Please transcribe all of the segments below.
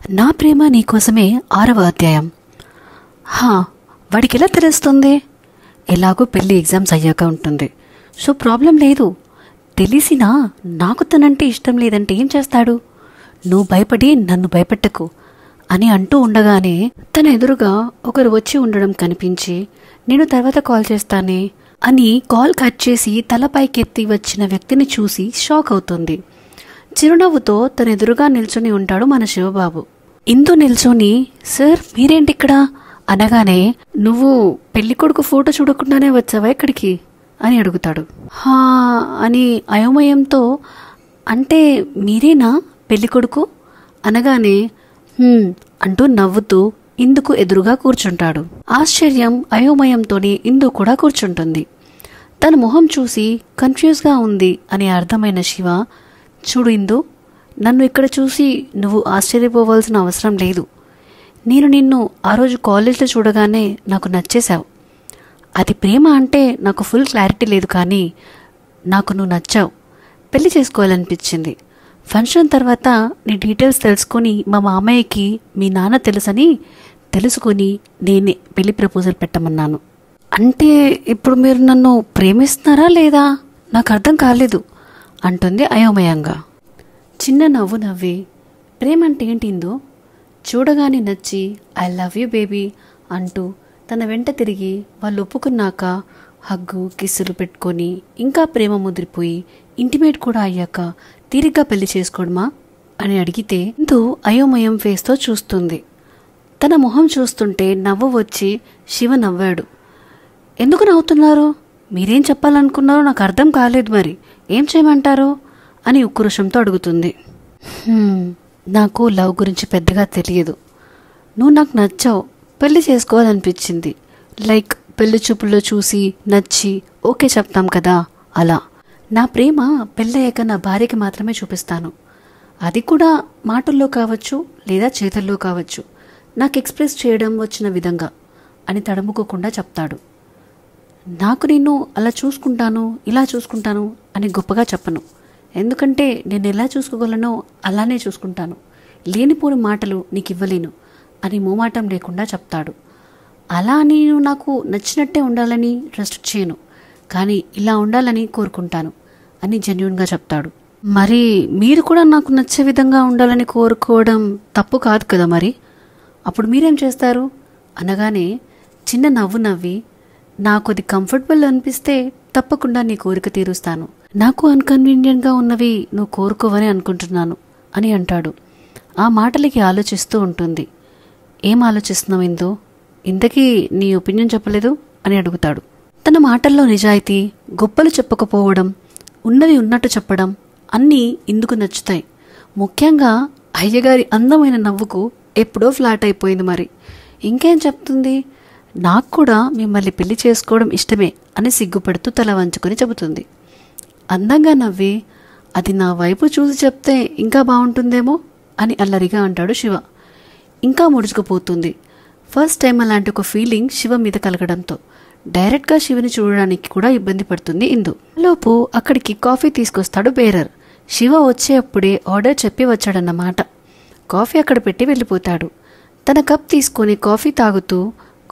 నా ప్రేమ నీకోసమే 6వ అధ్యాయం. వాడికి ఎలా తెలుస్తుంది? ఎలాగో పెళ్లి ఎగ్జామ్స్ అయ్యాక ఉంటుంది, సో ప్రాబ్లం లేదు. తెలిసినా నాకు తనంటే ఇష్టం లేదంటే ఏం చేస్తాడు? నువ్వు భయపడి నన్ను భయపెట్టకు అని అంటూ ఉండగానే తన ఎదురుగా ఒకరు వచ్చి ఉండడం కనిపించి, నేను తర్వాత కాల్ చేస్తానే అని కాల్ కట్ చేసి తలపైకెత్తి వచ్చిన వ్యక్తిని చూసి షాక్ అవుతుంది. చిరునవ్వుతో తన ఎదురుగా నిల్చొని ఉంటాడు మన శివబాబు. ఇందు నిల్చొని, సార్ మీరేంటిక్కడ అనగానే, నువ్వు పెళ్ళికొడుకు ఫోటో చూడకుండానే వచ్చావా ఇక్కడికి అని అడుగుతాడు. అని అయోమయంతో, అంటే మీరేనా పెళ్ళికొడుకు అనగానే అంటూ నవ్వుతూ ఇందుకు ఎదురుగా కూర్చుంటాడు. ఆశ్చర్యం అయోమయంతోనే ఇందు కూడా కూర్చుంటుంది. తన మొహం చూసి కన్ఫ్యూజ్గా ఉంది అని అర్థమైన శివ, చూడు ఇందు, నన్ను ఇక్కడ చూసి నువ్వు ఆశ్చర్యపోవాల్సిన అవసరం లేదు. నేను నిన్ను ఆ రోజు కాలేజ్లో చూడగానే నాకు నచ్చేశావు. అది ప్రేమ అంటే నాకు ఫుల్ క్లారిటీ లేదు, కానీ నాకు నువ్వు నచ్చావు. పెళ్లి చేసుకోవాలనిపించింది. ఫంక్షన్ తర్వాత నీ డీటెయిల్స్ తెలుసుకొని మా మామయ్యకి మీ నాన్న తెలుసని తెలుసుకొని నేనే పెళ్లి ప్రపోజల్ పెట్టమన్నాను. అంటే ఇప్పుడు మీరు నన్ను ప్రేమిస్తున్నారా లేదా? నాకు అర్థం కాలేదు అంటుంది అయోమయంగా. చిన్న నవ్వు నవ్వి, ప్రేమ అంటే ఏంటిందో చూడగానే నచ్చి ఐ లవ్ యూ బేబీ అంటూ తన వెంట తిరిగి వాళ్ళు ఒప్పుకున్నాక హగ్గు కిస్సులు పెట్టుకొని ఇంకా ప్రేమ ముదిరిపోయి ఇంటిమేట్ కూడా అయ్యాక తీరిగ్గా పెళ్లి చేసుకోవడమా అని అడిగితే ఇందు అయోమయం ఫేస్తో చూస్తుంది. తన మొహం చూస్తుంటే నవ్వు వచ్చి శివ నవ్వాడు. ఎందుకు నవ్వుతున్నారు? మీరేం చెప్పాలనుకున్నారో నాకు అర్థం కాలేదు, మరి ఏం చేయమంటారు అని ఉక్రోషంతో అడుగుతుంది. నాకు లవ్ గురించి పెద్దగా తెలియదు. నువ్వు నాకు నచ్చావు, పెళ్లి చేసుకోవాలనిపించింది. లైక్ పెళ్లి చూపుల్లో చూసి నచ్చి ఓకే చెప్తాం కదా, అలా. నా ప్రేమ పెళ్ళయ్యాక నా భార్యకి మాత్రమే చూపిస్తాను. అది కూడా మాటల్లో కావచ్చు లేదా చేతల్లో కావచ్చు, నాకు ఎక్స్ప్రెస్ చేయడం వచ్చిన విధంగా అని తడుముకోకుండా చెప్తాడు. నాకు నిన్ను అలా చూసుకుంటాను ఇలా చూసుకుంటాను అని గొప్పగా చెప్పను, ఎందుకంటే నేను ఎలా చూసుకోగలనో అలానే చూసుకుంటాను. లేనిపోని మాటలు నీకు ఇవ్వలేను అని మోమాటం లేకుండా చెప్తాడు. అలా నేను నాకు నచ్చినట్టే ఉండాలని రెస్ట్రిక్ట్ చేయను, కానీ ఇలా ఉండాలని కోరుకుంటాను అని జెన్యూన్గా చెప్తాడు. మరి మీరు కూడా నాకు నచ్చే విధంగా ఉండాలని కోరుకోవడం తప్పు కాదు కదా, మరి అప్పుడు మీరేం చేస్తారు అనగానే చిన్న నవ్వు నవ్వి, నాకు అది కంఫర్టబుల్ అనిపిస్తే తప్పకుండా నీ కోరిక తీరుస్తాను. నాకు అన్కన్వీనియంట్గా ఉన్నవి నువ్వు కోరుకోవని అనుకుంటున్నాను అని అంటాడు. ఆ మాటలకి ఆలోచిస్తూ ఉంటుంది. ఏం ఆలోచిస్తున్నావు ఇందు? ఇంతకీ నీ ఒపీనియన్ చెప్పలేదు అని అడుగుతాడు. తన మాటల్లో నిజాయితీ, గొప్పలు చెప్పకపోవడం, ఉన్నది ఉన్నట్టు చెప్పడం అన్నీ ఇందుకు నచ్చుతాయి. ముఖ్యంగా అయ్యగారి అందమైన నవ్వుకు ఎప్పుడో ఫ్లాట్ అయిపోయింది. మరి ఇంకేం చెప్తుంది? నాకు కూడా మిమ్మల్ని పెళ్లి చేసుకోవడం ఇష్టమే అని సిగ్గుపడుతూ తల వంచుకొని చెబుతుంది. అందంగా నవ్వి, అది నా వైపు చూసి చెప్తే ఇంకా బాగుంటుందేమో అని అల్లరిగా అంటాడు శివ. ఇంకా ముడుచుకుపోతుంది. ఫస్ట్ టైం అలాంటి ఒక ఫీలింగ్ శివ మీద కలగడంతో డైరెక్ట్గా శివని చూడడానికి కూడా ఇబ్బంది పడుతుంది ఇందు. లోపు అక్కడికి కాఫీ తీసుకొస్తాడు బేరర్. శివ వచ్చేటప్పుడే ఆర్డర్ చెప్పి వచ్చాడన్నమాట. కాఫీ అక్కడ పెట్టి వెళ్ళిపోతాడు. తన కప్ తీసుకొని కాఫీ తాగుతూ,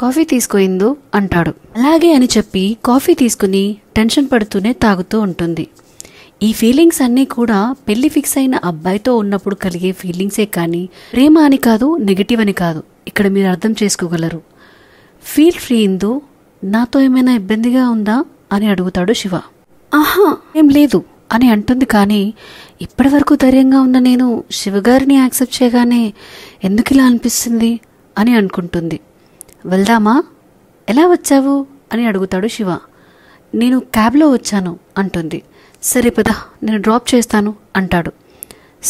కాఫీ తీసుకోయిందో అంటాడు. అలాగే అని చెప్పి కాఫీ తీసుకుని టెన్షన్ పడుతూనే తాగుతూ ఉంటుంది. ఈ ఫీలింగ్స్ అన్నీ కూడా పెళ్లి ఫిక్స్ అయిన అబ్బాయితో ఉన్నప్పుడు కలిగే ఫీలింగ్సే కానీ ప్రేమ అని కాదు, నెగిటివ్ అని కాదు. ఇక్కడ మీరు అర్థం చేసుకోగలరు. ఫీల్ ఫ్రీ ఇందు, నాతో ఏమైనా ఇబ్బందిగా ఉందా అని అడుగుతాడు శివ. ఏం లేదు అని అంటుంది. కానీ ఇప్పటి వరకు ధైర్యంగా ఉన్న నేను శివగారిని యాక్సెప్ట్ చేయగానే ఎందుకు ఇలా అనిపిస్తుంది అని అనుకుంటుంది. వెళ్దామా? ఎలా వచ్చావు అని అడుగుతాడు శివ. నేను క్యాబ్లో వచ్చాను అంటుంది. సరే పద, నేను డ్రాప్ చేస్తాను అంటాడు.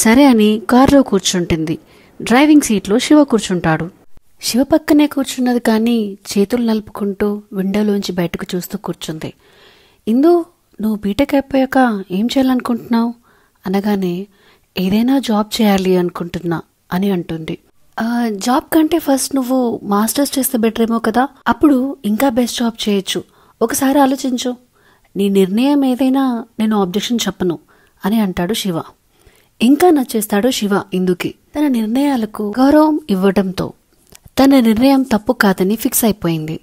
సరే అని కారులో కూర్చుంటుంది. డ్రైవింగ్ సీట్లో శివ కూర్చుంటాడు. శివ పక్కనే కూర్చున్నది, కానీ చేతులు నలుపుకుంటూ విండోలోంచి బయటకు చూస్తూ కూర్చుంది. ఇందు, నువ్వు బీటెక్ అయిపోయాక ఏం చేయాలనుకుంటున్నావు అనగానే, ఏదైనా జాబ్ చేయాలి అనుకుంటున్నా అని అంటుంది. జాబ్ కంటే ఫస్ట్ నువ్వు మాస్టర్స్ చేస్తే బెటర్ ఏమో కదా, అప్పుడు ఇంకా బెస్ట్ జాబ్ చేయొచ్చు. ఒకసారి ఆలోచించు. నీ నిర్ణయం ఏదైనా నేను ఆబ్జెక్షన్ చెప్పను అని అంటాడు శివ. ఇంకా నచ్చేస్తాడు శివ ఇందుకి. తన నిర్ణయాలకు గౌరవం ఇవ్వడంతో తన నిర్ణయం తప్పు కాదని ఫిక్స్ అయిపోయింది.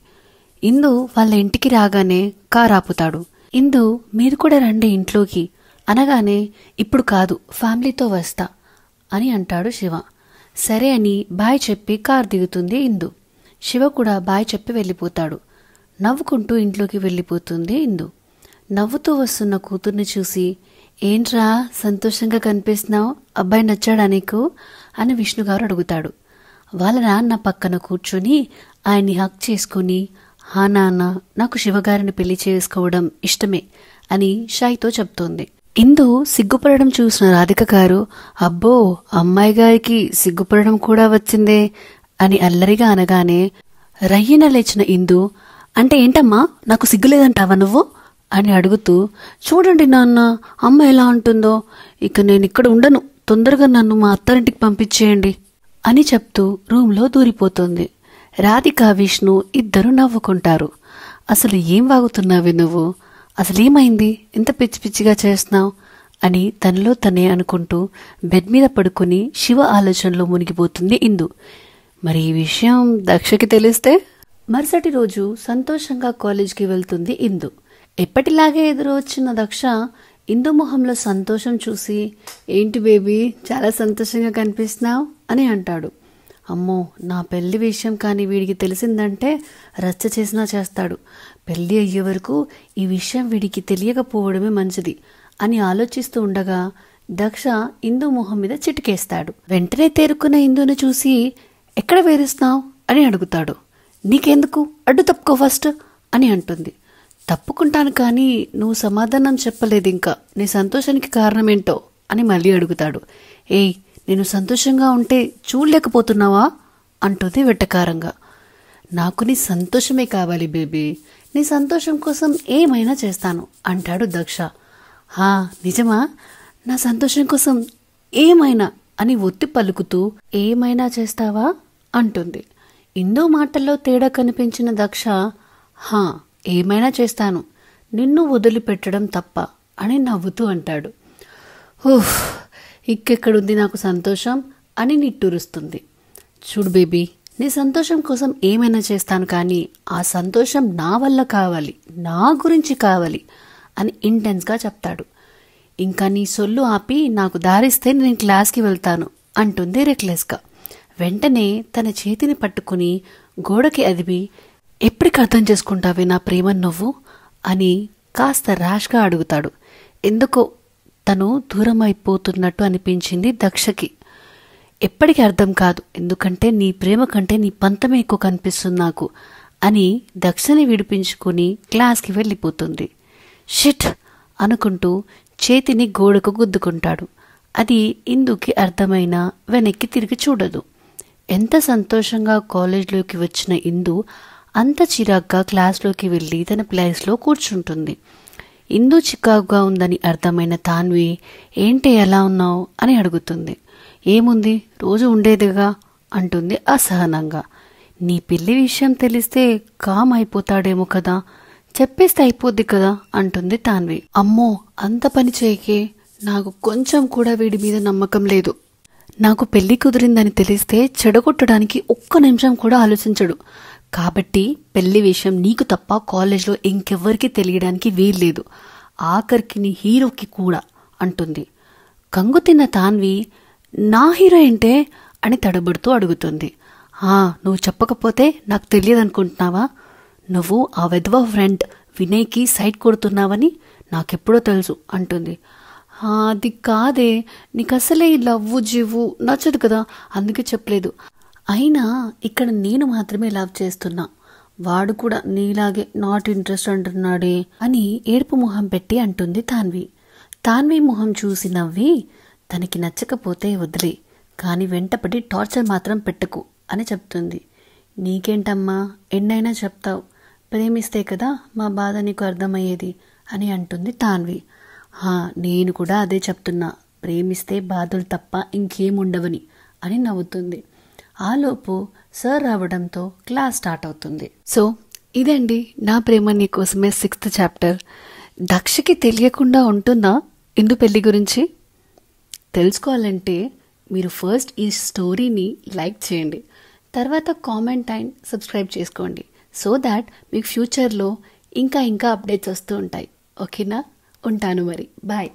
ఇందు వాళ్ళ ఇంటికి రాగానే కార్ ఆపుతాడు. ఇందు మీరు కూడా రండి ఇంట్లోకి అనగానే ఇప్పుడు కాదు ఫ్యామిలీతో వస్తా అని అంటాడు శివ. సరే అని బాయ్ చెప్పి కార్ దిగుతుంది ఇందు. శివ కూడా బాయ్ చెప్పి వెళ్ళిపోతాడు. నవ్వుకుంటూ ఇంట్లోకి వెళ్ళిపోతుంది ఇందు. నవ్వుతూ వస్తున్న కూతుర్ని చూసి ఏంట్రా సంతోషంగా కనిపిస్తున్నావు, అబ్బాయి నచ్చాడా నీకు అని విష్ణుగారు అడుగుతాడు. వాళ్ళ నాన్న పక్కన కూర్చొని ఆయన్ని హక్ చేసుకుని హా నాన్న నాకు శివగారిని పెళ్లి చేసుకోవడం ఇష్టమే అని షాయితో చెప్తోంది. ఇందు సిగ్గుపడడం చూసిన రాధిక గారు అబ్బో అమ్మాయి గారికి సిగ్గుపడడం కూడా వచ్చిందే అని అల్లరిగా అనగానే రయ్యన లేచిన ఇందు అంటే ఏంటమ్మా నాకు సిగ్గులేదంటావా నువ్వు అని అడుగుతూ చూడండి నాన్న అమ్మ ఎలా అంటుందో, ఇక నేను ఇక్కడ ఉండను, తొందరగా నన్ను మా అత్తారింటికి పంపించేయండి అని చెప్తూ రూంలో దూరిపోతుంది. రాధిక విష్ణు ఇద్దరు నవ్వుకుంటారు. అసలు ఏం వాగుతున్నావే నువ్వు, అసలేమైంది ఇంత పిచ్చి పిచ్చిగా చేస్తున్నావు అని తనలో తనే అనుకుంటూ బెడ్ మీద పడుకుని శివ ఆలోచనలో మునిగిపోతుంది ఇందు. మరి ఈ విషయం దక్షకి తెలిస్తే? మరుసటి రోజు సంతోషంగా కాలేజ్కి వెళ్తుంది ఇందు. ఎప్పటిలాగే ఎదురు వచ్చిన దక్ష ఇందు మొహంలో సంతోషం చూసి ఏంటి బేబీ చాలా సంతోషంగా కనిపిస్తున్నావు అని అంటాడు. అమ్మో నా పెళ్లి విషయం కానీ వీడికి తెలిసిందంటే రచ్చ చేసినా చేస్తాడు, పెళ్లి అయ్యే వరకు ఈ విషయం వీడికి తెలియకపోవడమే మంచిది అని ఆలోచిస్తూ ఉండగా దక్ష ఇందు మొహం మీద చిటికేస్తాడు. వెంటనే తేరుకున్న ఇందుని చూసి ఎక్కడ వేధిస్తున్నావు అని అడుగుతాడు. నీకెందుకు, అడ్డు తప్పుకో ఫస్ట్ అని అంటుంది. తప్పుకుంటాను కానీ నువ్వు సమాధానం చెప్పలేదు, ఇంకా నీ సంతోషానికి కారణమేంటో అని మళ్ళీ అడుగుతాడు. ఏయ్ నేను సంతోషంగా ఉంటే చూడలేకపోతున్నావా అంటుంది వెట్టకారంగా. నాకు నీ సంతోషమే కావాలి బేబీ, నీ సంతోషం కోసం ఏమైనా చేస్తాను అంటాడు దక్ష. హా నిజమా, నా సంతోషం కోసం ఏమైనా అని ఒత్తి పలుకుతూ ఏమైనా చేస్తావా అంటుంది. ఇందో మాటల్లో తేడా కనిపించిన దక్ష హా ఏమైనా చేస్తాను, నిన్ను వదిలిపెట్టడం తప్ప అని నవ్వుతూ అంటాడు. ఓహ్ ఇంకెక్కడుంది నాకు సంతోషం అని నిట్టూరుస్తుంది. చూడు బేబీ నీ సంతోషం కోసం ఏమైనా చేస్తాను కానీ ఆ సంతోషం నా వల్ల కావాలి, నా గురించి కావాలి అని ఇంటెన్స్గా చెప్తాడు. ఇంకా నీ సొల్లు ఆపి నాకు దారిస్తే నేను క్లాస్కి వెళ్తాను అంటుంది రెక్లెస్గా. వెంటనే తన చేతిని పట్టుకుని గోడకి అదిమి ఎప్పటికి అర్థం చేసుకుంటావే నా ప్రేమను నువ్వు అని కాస్త ర్యాష్గా అడుగుతాడు. ఎందుకో తను దూరం అయిపోతున్నట్టు అనిపించింది దక్షకి. ఎప్పటికీ అర్థం కాదు, ఎందుకంటే నీ ప్రేమ కంటే నీ పంతమే ఎక్కువ కనిపిస్తుంది నాకు అని దక్షని విడిపించుకుని క్లాస్కి వెళ్ళిపోతుంది. షిట్ అనుకుంటూ చేతిని గోడకు గుద్దుకుంటాడు. అది ఇందుకి అర్థమైన వెనక్కి తిరిగి చూడదు. ఎంత సంతోషంగా కాలేజ్లోకి వచ్చిన ఇందు అంత చిరాగ్గా క్లాస్లోకి వెళ్ళి తన ప్లేస్లో కూర్చుంటుంది. ఇందు చికాగ్గా ఉందని అర్థమైన తాన్వి ఏంటి ఎలా ఉన్నావు అని అడుగుతుంది. ఏముంది రోజు ఉండేదిగా అంటుంది అసహనంగా. నీ పెళ్లి విషయం తెలిస్తే కామ్ అయిపోతాడేమో కదా, చెప్పేస్తే అయిపోద్ది కదా అంటుంది తాన్వి. అమ్మో అంత పని చేయకే, నాకు కొంచెం కూడా వీడి మీద నమ్మకం లేదు. నాకు పెళ్లి కుదిరిందని తెలిస్తే చెడగొట్టడానికి ఒక్క నిమిషం కూడా ఆలోచించడు. కాబట్టి పెళ్లి విషయం నీకు తప్ప కాలేజ్లో ఇంకెవ్వరికి తెలియడానికి వీల్లేదు, ఆఖరికి నీ హీరోకి కూడా అంటుంది. కంగు తిన్న తాన్వి నా హీరో ఏంటే అని తడబడుతూ అడుగుతుంది. నువ్వు చెప్పకపోతే నాకు తెలియదు అనుకుంటున్నావా? నువ్వు ఆ వెధవ ఫ్రెండ్ వినయ్కి సైట్ కొడుతున్నావని నాకెప్పుడో తెలుసు అంటుంది. అది కాదే, నీకు అసలే ఈ లవ్వు జివ్వు నచ్చదు కదా, అందుకే చెప్పలేదు. అయినా ఇక్కడ నేను మాత్రమే లవ్ చేస్తున్నా, వాడు కూడా నీలాగే నాట్ ఇంట్రెస్ట్ అంటున్నాడే అని ఏడుపు మొహం పెట్టి అంటుంది తాన్వి. తాన్వి మొహం చూసి నవ్వి తనకి నచ్చకపోతే వదిలే, కానీ వెంటపడి టార్చర్ మాత్రం పెట్టకు అని చెప్తుంది. నీకేంటమ్మా ఎన్నైనా చెప్తావు, ప్రేమిస్తే కదా మా బాధ నీకు అర్థమయ్యేది అని అంటుంది తాన్వి. నేను కూడా అదే చెప్తున్నా, ప్రేమిస్తే బాధలు తప్ప ఇంకేముండవని అని నవ్వుతుంది. ఆలోపు సార్ రావడంతో క్లాస్ స్టార్ట్ అవుతుంది. సో ఇదండి నా ప్రేమ నీకోసమే 6th చాప్టర్. దక్షకి తెలియకుండా ఉంటుందా ఇందు పెళ్లి గురించి? తెలుసుకోవాలంటే మీరు ఫస్ట్ ఈ స్టోరీని లైక్ చేయండి, తర్వాత కామెంట్ అండ్ సబ్స్క్రైబ్ చేసుకోండి. సో దాట్ మీకు ఫ్యూచర్లో ఇంకా అప్డేట్స్ వస్తూ ఉంటాయి. ఓకేనా? ఉంటాను మరి. బాయ్.